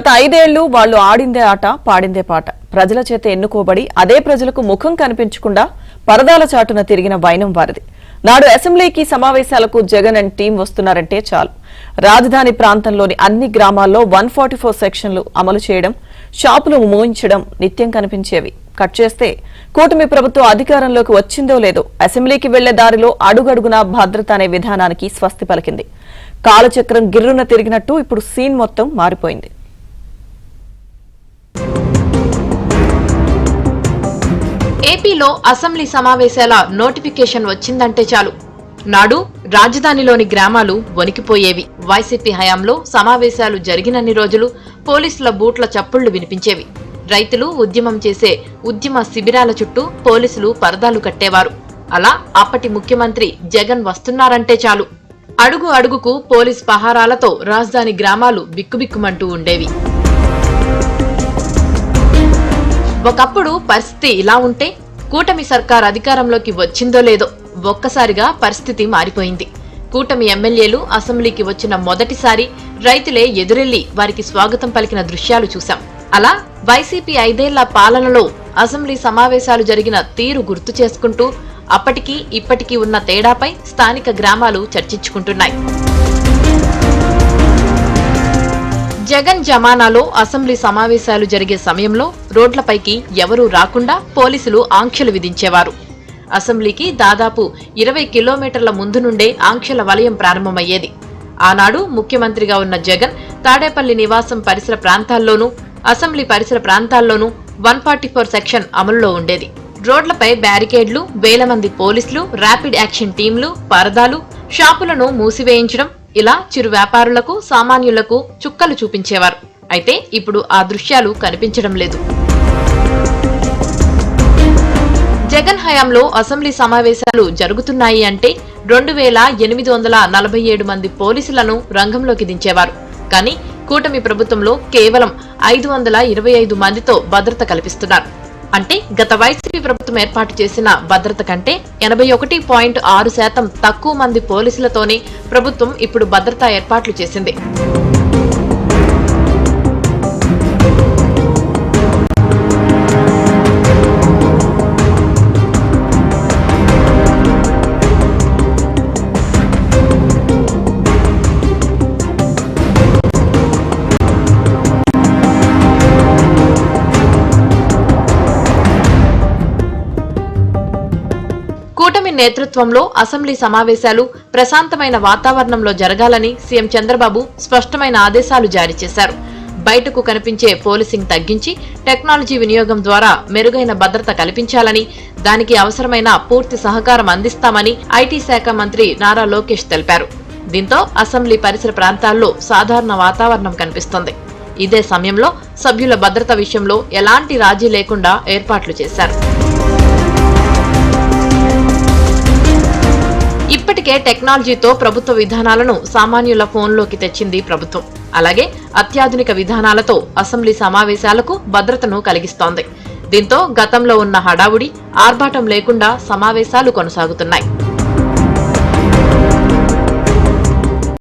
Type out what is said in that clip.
గత 5 ఏళ్లు వాళ్లు ఆడిందే ఆట పాడిందే పాట. ప్రజల చేత ఎన్నుకోబడి అదే ప్రజలకు ముఖం కనిపించకుండా పరదాల చాటున తిరిగిన వైనం వారిది. నాడు అసెంబ్లీకి సమావేశాలకు జగన్ అండ్ టీం వస్తున్నారంటే చాలు రాజధాని ప్రాంతంలోని అన్ని గ్రామాల్లో 144 సెక్షన్లు అమలు చేయడం, షాపులు మోయించడం నిత్యం కనిపించేవి. కట్ చేస్తే కూటమి ప్రభుత్వం అధికారంలోకి వచ్చిందో లేదో అసెంబ్లీకి వెళ్లే దారిలో అడుగడుగునా భద్రత అనే విధానానికి స్వస్తి పలికింది. కాలచక్రం గిర్రున తిరిగినట్టు ఇప్పుడు సీన్ మొత్తం మారిపోయింది. ఏపీలో అసెంబ్లీ సమావేశాల నోటిఫికేషన్ వచ్చిందంటే చాలు నాడు రాజధానిలోని గ్రామాలు వణికిపోయేవి. వైసీపీ హయాంలో సమావేశాలు జరిగినన్ని రోజులు పోలీసుల బూట్ల చప్పుళ్లు వినిపించేవి. రైతులు ఉద్యమం చేసే ఉద్యమ శిబిరాల చుట్టూ పోలీసులు పరదాలు కట్టేవారు. అలా అప్పటి ముఖ్యమంత్రి జగన్ వస్తున్నారంటే చాలు అడుగు అడుగుకు పోలీస్ పహారాలతో రాజధాని గ్రామాలు బిక్కుబిక్కుమంటూ ఉండేవి. ఒకప్పుడు పరిస్థితి ఇలా ఉంటే కూటమి సర్కార్ అధికారంలోకి వచ్చిందో లేదో ఒక్కసారిగా పరిస్థితి మారిపోయింది. కూటమి ఎమ్మెల్యేలు అసెంబ్లీకి వచ్చిన మొదటిసారి రైతులే ఎదురెళ్లి వారికి స్వాగతం పలికిన దృశ్యాలు చూశాం. అలా వైసీపీ 5 ఏళ్ల పాలనలో అసెంబ్లీ సమావేశాలు జరిగిన తీరు గుర్తు చేసుకుంటూ అప్పటికీ ఇప్పటికీ ఉన్న తేడాపై స్థానిక గ్రామాలు చర్చించుకుంటున్నాయి. జగన్ జమానాలో అసెంబ్లీ సమావేశాలు జరిగే సమయంలో రోడ్లపైకి ఎవరూ రాకుండా పోలీసులు ఆంక్షలు విధించేవారు. అసెంబ్లీకి దాదాపు 20 కిలోమీటర్ల ముందు నుండే ఆంక్షల వలయం ప్రారంభమయ్యేది. ఆనాడు ముఖ్యమంత్రిగా ఉన్న జగన్ తాడేపల్లి నివాసం పరిసర ప్రాంతాల్లోనూ అసెంబ్లీ పరిసర ప్రాంతాల్లోనూ 144 సెక్షన్ అమలులో ఉండేది. రోడ్లపై బ్యారికేడ్లు, వేల మంది పోలీసులు, ర్యాపిడ్ యాక్షన్ టీంలు, పరదాలు, షాపులను మూసివేయించడం, ఇలా చిరు వ్యాపారులకు, సామాన్యులకు చుక్కలు చూపించేవారు. అయితే ఇప్పుడు ఆ దృశ్యాలు కనిపించడం లేదు. జగన్ హయాంలో అసెంబ్లీ సమావేశాలు జరుగుతున్నాయి అంటే 2847 మంది పోలీసులను రంగంలోకి దించేవారు. కానీ కూటమి ప్రభుత్వంలో కేవలం 525 మందితో భద్రత కల్పిస్తున్నారు. అంటే గత వైసీపీ ప్రభుత్వం ఏర్పాటు చేసిన భద్రత కంటే 81.6% తక్కువ మంది పోలీసులతోనే ప్రభుత్వం ఇప్పుడు భద్రతా ఏర్పాట్లు చేసింది. కూటమి నేతృత్వంలో అసెంబ్లీ సమావేశాలు ప్రశాంతమైన వాతావరణంలో జరగాలని సీఎం చంద్రబాబు స్పష్టమైన ఆదేశాలు జారీ చేశారు. బయటకు కనిపించే పోలీసింగ్ తగ్గించి టెక్నాలజీ వినియోగం ద్వారా మెరుగైన భద్రత కల్పించాలని, దానికి అవసరమైన పూర్తి సహకారం అందిస్తామని ఐటీ శాఖ మంత్రి నారా లోకేష్ తెలిపారు. దీంతో అసెంబ్లీ పరిసర ప్రాంతాల్లో సాధారణ వాతావరణం కనిపిస్తోంది. ఇదే సమయంలో సభ్యుల భద్రత విషయంలో ఎలాంటి రాజీ లేకుండా ఏర్పాట్లు చేశారు. ఇప్పటికే టెక్నాలజీతో ప్రభుత్వ విధానాలను సామాన్యుల ఫోన్లోకి తెచ్చింది ప్రభుత్వం. అలాగే అత్యాధునిక విధానాలతో అసెంబ్లీ సమావేశాలకు భద్రతను కలిగిస్తోంది. దీంతో గతంలో ఉన్న హడావుడి, ఆర్భాటం లేకుండా సమావేశాలు కొనసాగుతున్నాయి.